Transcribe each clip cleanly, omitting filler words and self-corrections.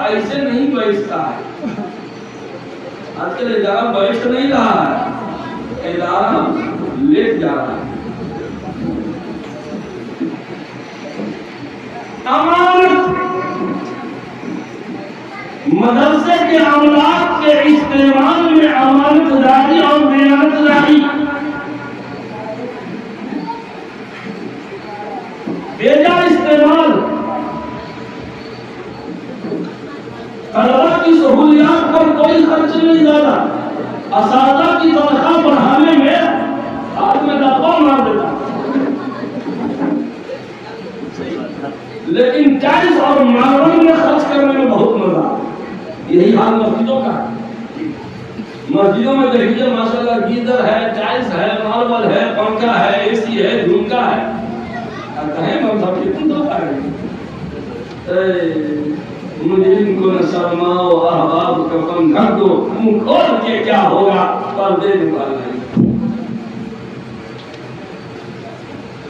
ایسے نہیں بیٹھتا ہے. آج کل ادارہ بیٹھ نہیں رہا ہے, ادارہ لیٹ جا رہا ہے. امانت مدرسے کے املاک کے استعمال میں امانت داری اور دیانت داری, بیجا استعمال, طلبہ کی سہولیات پر کوئی خرچ نہیں زیادہ, اساتذہ کی تنخواہ بڑھانے میں آج میں دفعہ مار دیتا, لیکن ٹائلس اور ماربل میں خرچ کرنے میں بہت مزہ. یہی حال مسجدوں کا ہے. مسجدوں میں دیکھیے ماشاءاللہ گیزر ہے, ٹائلس ہے, ماربل ہے, پنکھا ہے, اے سی ہے, جھمکا ہے. کہیں مذہب کی تم تو کہیں مجھے ان کو نہ شرماؤ, احباب کا کم کر دو, منہ کھول کے کیا ہوگا پردے نکالنا.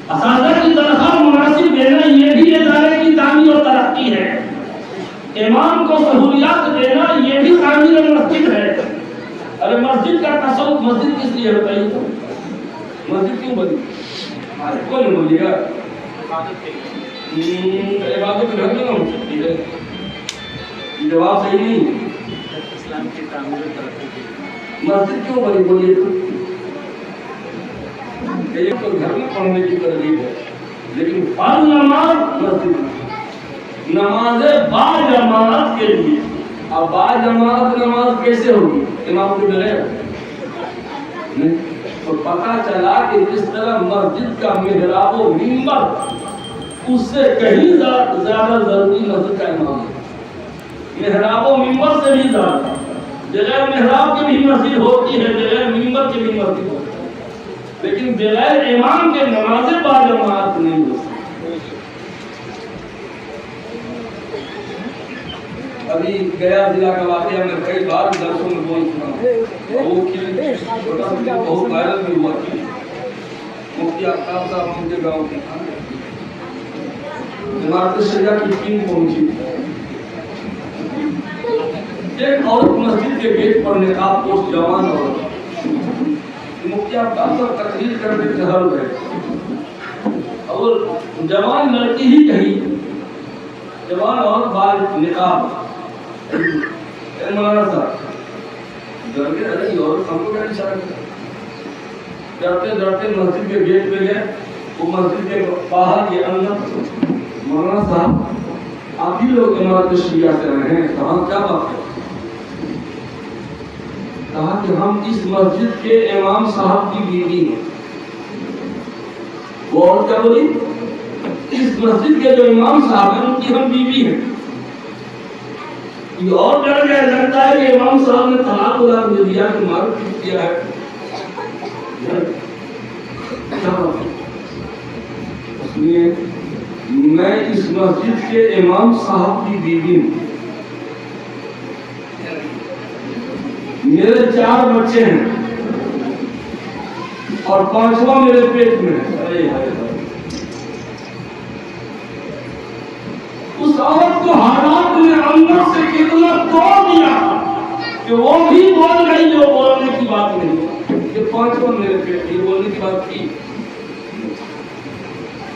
اساتذہ کی تنخواہ مناسب دینا یہ بھی ادارے کی تعمیر و ترقی ہے. امام کو سہولیات دینا یہ بھی تعمیر مسجد ہے. ارے مسجد کا تصوف مسجد کس لیے ہوتا ہے؟ تو مسجد کیوں بنی؟ کون نہیں بولیے گا؟ عبادت گھر میں نہ ہو سکتی ہے. جواب صحیح نہیں. اسلام کی تعمیر و ترقی مسجد کیوں بنی بولیے تو؟ ایک تو گھر میں پڑھنے کی ترغیب ہے, لیکن فرض نماز مسجد میں, نمازیں با جماعت کے لیے. اب با جماعت نماز کیسے ہوگی؟ امام کے بغیر نہیں. تو پتہ چلا کہ جس طرح مسجد کا محراب و منبر اس سے کہیں زیادہ ضروری مسجد کا امام ہے. محراب و منبر سے بھی زیادہ. بغیر محراب کی بھی مسجد ہوتی ہے, بغیر منبر کی بھی مسجد ہوتی ہے, لیکن بغیر امام کے نمازیں با جماعت نہیں ہو سکتی. ابھی گیا ضلع کا واقعہ میں کئی بار درسوں میں بول چکا ہوں. بہت وائرل بھی ہوا تھی. مفتی آفتاب صاحب ان کے گاؤں کے عمارت شریعہ کی ٹیم پہنچی. ایک عورت مسجد کے گیٹ پر نقاب پوش جوان عورت, مفتی آفتاب صاحب تقریر کرنے ٹہل گئے, اور جوان لڑکی ہی کہیں, جوان عورت بال نقاب. مولانا صاحب ڈر گئے, ارے یہ عورت ہم کو کیا اشارہ کرتا. ڈرتے ڈرتے مسجد کے گیٹ پہ گئے. وہ مسجد کے باہر کے اندر, مولانا صاحب آپ ہی لوگ عمارت شریعہ سے رہے ہیں, کہاں کیا بات ہے؟ کہا کہ ہم اس مسجد کے امام صاحب کی بیوی ہیں. وہ اور کیا بولی؟ اس مسجد کے جو امام صاحب ہیں ان کی ہم بیوی ہیں. یہ اور ڈر گیا, لگتا ہے کہ امام صاحب نے طلاق دے دیا کہ معروف کیا ہے. اس لیے میں اس مسجد کے امام صاحب کی بیوی ہوں. میرے 4 بچے ہیں اور 5واں میرے پیٹ میں ہے. اس عورت کو حالات نے اندر سے کتنا توڑ دیا کہ وہ بھی بول گئی جو بولنے کی بات نہیں. کہ 5واں میرے پیٹ, یہ بولنے کی بات کی.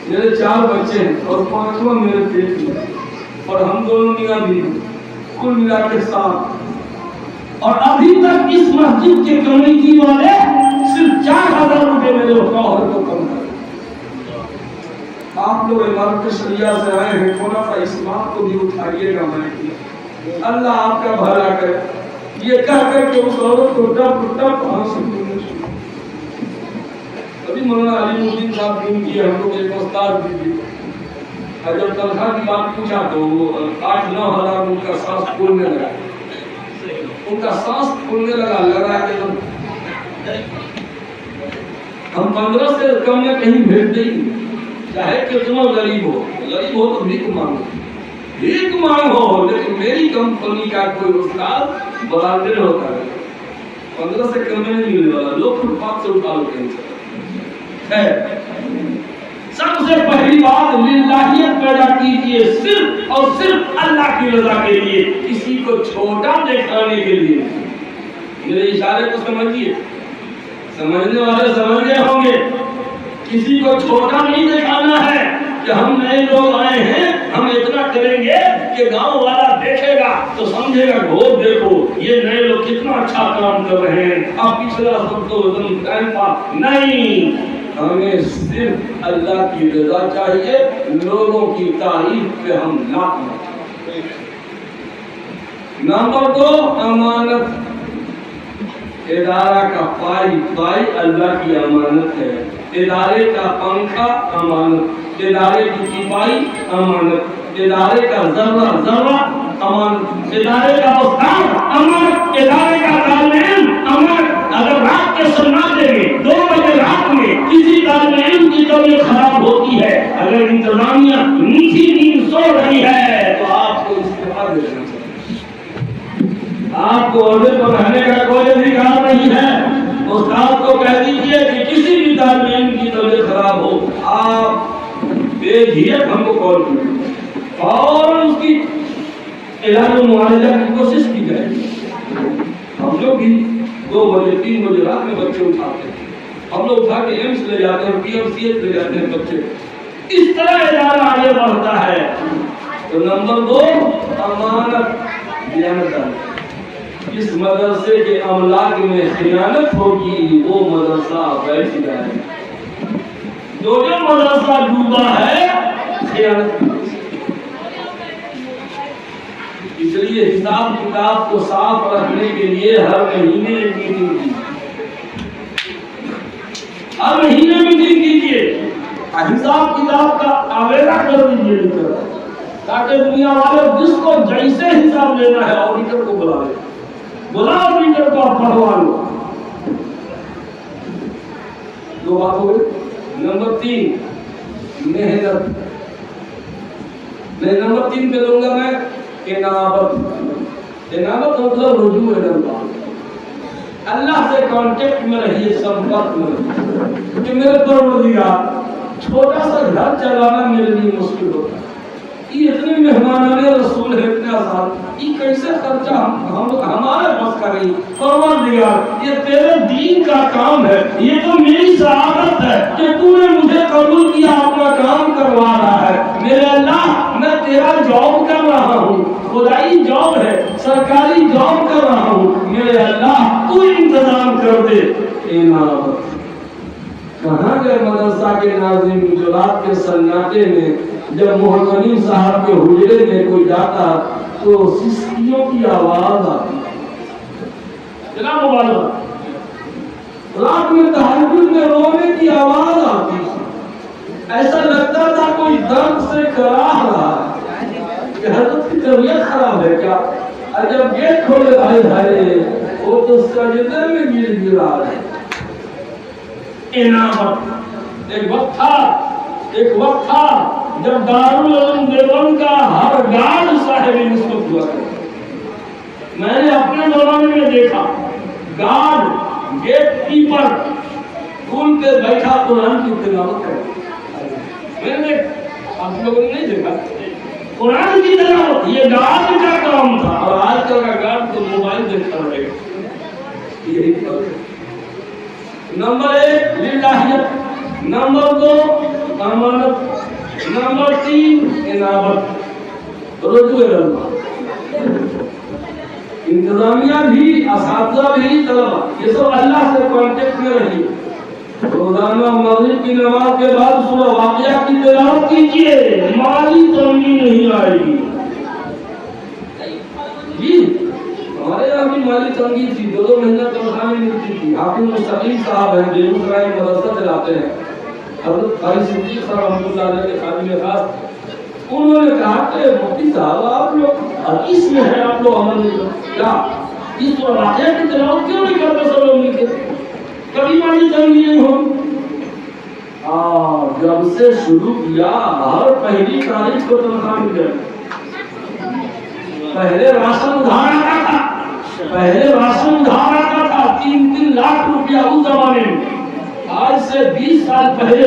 میرے 4 بچے ہیں اور 5واں میرے پیٹ میں, اور ہم دونوں میاں بیوی, کل ملا کے 7. اور ابھی تک اس مسجد کے کمیٹی والے صرف 4,000 روپے میرے شوہر کو کم کرے. آپ لوگ عمارت شریعہ سے آئے ہیں, تھوڑا سا اس بات کو بھی اٹھائیے گا. میں اللہ آپ کا بھلا کرے. یہ کہہ کر کے اس عورت کو ٹپ ہنسنے شروع. ابھی مولانا علی الدین صاحب دین کی ہم لوگ ایک استاد بھی تھے. جب تنخواہ کی بات پوچھا تو 8-9 ہزار ان کا سانس پھولنے لگا. ان کا سانس پھولنے لگا کہ ہم 15 سے کم میں کہیں بھیج دیں, چاہے کتنا غریب ہو تو بھیک مانگو, لیکن میری کمپنی کا کوئی استاد برانڈیڈ ہوتا ہے. 15 سے کم میں نہیں ملنے والا, لوگ فٹ پاتھ سے اٹھا لیتے ہیں. سب سے پہلی بات للہیت پیدا کیجیے، صرف اور صرف اللہ کی رضا کے لیے، کسی کو چھوٹا دکھانے کے لیے۔ میرے اشارے کو سمجھیے، سمجھنے والے سمجھ گئے ہوں گے۔ کسی کو چھوٹا نہیں دکھانا ہے کہ ہم نئے لوگ آئے ہیں، ہم اتنا کریں گے کہ گاؤں والا دیکھے گا تو سمجھے گا وہ دیکھو یہ نئے لوگ کتنا اچھا کام کر رہے ہیں، اب پچھلا سب تو ٹائم پاس نہیں۔ ہمیں صرف اللہ کی رضا چاہیے، لوگوں کی تعریف پہ ہم لاکھ۔ نمبر 2، امانت۔ ادارہ کا پائی اللہ کی امانت ہے، ادارے کا پنکھا امانت، ادارے کی تیپائی امانت، ادارے کا ذرہ امانت، ادارے کا استاد امانت، ادارے کا طالب علم امانت۔ اگر رات کے سنا دیں گے 2 بجے رات میں کسی طالب علم کی طبیعت خراب ہوتی ہے، اگر انتظامیہ میٹھی نیند سو رہی ہے تو آپ کو استعفا دے دینا چاہیے۔ آپ کو عہدے پر رہنے کا کوئی ادھیکار نہیں ہے۔ استاد کو کہہ دیجیے کہ کسی بھی طالب علم کی طبیعت خراب ہو، آپ بے جھجک ہم کو کال کیجیے اور اس کی علاج و معالجہ کی کوشش کی جائے۔ ہم لوگ بھی 2 بجے 3 بجے رات میں بچے اٹھاتے ہیں، ہم لوگ اٹھا کے ایمس لے جاتے ہیں، پی ایم سی ایچ لے جاتے ہیں بچے۔ اس طرح ادارہ آگے بڑھتا ہے۔ تو نمبر 2، امانت، دیانت۔ اس مدرسے کے املاک میں خیانت ہوگی وہ مدرسہ بیٹھ جائے۔ جو مدرسہ ڈوبا ہے خیانت۔ اس لیے حساب کتاب کو صاف رکھنے کے لیے ہر مہینے میٹنگ کی، ہر مہینے میٹنگ کیجیے، حساب کتاب کا آویزہ کر دیجیے، تاکہ دنیا والے جس کو جیسے حساب لینا ہے آڈیٹر کو بلا لے، بلاؤ آڈیٹر کو، آپ پڑھوا لو۔ 2 بات ہو گئی۔ نمبر 3، محنت۔ میں نمبر 3 پہ دوں گا میں انابت۔ انابت مطلب رجوع اللہ، اللہ سے کانٹیکٹ میں رہیے، سمپرک میں رہیے کہ میرے پروردگار، چھوٹا سا گھر چلانا میرے لیے مشکل ہوتا ہے، یہ اتنے مہمانان رسول ہے، اتنے آسان، یہ کیسے خرچہ ہمارے بس کا نہیں، پروردگار یہ تیرے دین کا کام ہے، یہ تو میری سعادت ہے کہ تو نے مجھے قبول کیا، اپنا کام کروا رہا ہے۔ میرے اللہ میں تیرا جاب کر رہا ہوں، خدائی جاب ہے، سرکاری جاب کر رہا ہوں، میرے اللہ تو انتظام کر دے۔ انابت۔ کہاں گئے مدرسہ کے ناظرین؟ گجرات کے سناٹے میں جب محتمین صاحب کے حجرے میں کوئی جاتا تو سسکیوں کی آواز آتی، جناب مبالغہ، رات میں تہجد میں رونے کی آواز آتی، ایسا لگتا تھا کوئی درد سے کراہ رہا ہے کہ حضرت کی طبیعت خراب ہے کیا؟ اور جب گیٹ کھولے بھائی بھائی وہ تو سجدے میں گر رہا ہے۔ انابت۔ ایک وقت تھا جب دارالعلوم دیوبند کا ہر گارڈ صاحب نسبت ہوا کرتا، میں نے اپنے زمانے میں دیکھا گارڈ گیٹ کیپر پول پہ بیٹھا قرآن کی تلاوت کرتا، میں نے آپ لوگوں نے نہیں دیکھا قرآن کی تلاوت، یہ گارڈ کا کام تھا، اور آج کل کا گارڈ تو موبائل دیکھتا رہے گا۔ یہی فرق ہے۔ نمبر 1 للہیت، نمبر 2 امانت، نمبر 3 انابت، رجوع اللہ۔ انتظامیہ بھی، اساتذہ بھی، طلبہ، یہ سب اللہ سے کانٹیکٹ میں رہیے۔ روزانہ مغرب کی نماز کے بعد سورہ واقعہ کی تلاوت کیجیے، مالی تنگی نہیں آئے گی۔ جی ہمارے یہاں بھی مالی تنگی تھی، 2 مہینہ تنخواہ نہیں ملتی تھی۔ حافظ مستقیم صاحب ہیں، بیگوسرائے میں مدرسہ چلاتے ہیں، حضرت بھائی صدیق صاحب رحمۃ اللہ علیہ کے خادم خاص، انہوں نے کہا کہ مفتی صاحب آپ لوگ حدیث میں ہے، آپ لوگ عمل نہیں کرتے کیا؟ اس پر واقعہ کی تلاوت کیوں نہیں کرتے سب لوگ مل کے؟ کبھی مالی تنگی نہیں ہوگی۔ جب سے شروع کیا ہر پہلی تاریخ کو تنخواہ مل جائے۔ پہلے راشن ادھار آتا تھا، پہلے راشن ادھار آتا تھا 3-3 لاکھ روپیہ اس زمانے میں۔ آج سے 20 سال پہلے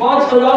5,000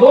2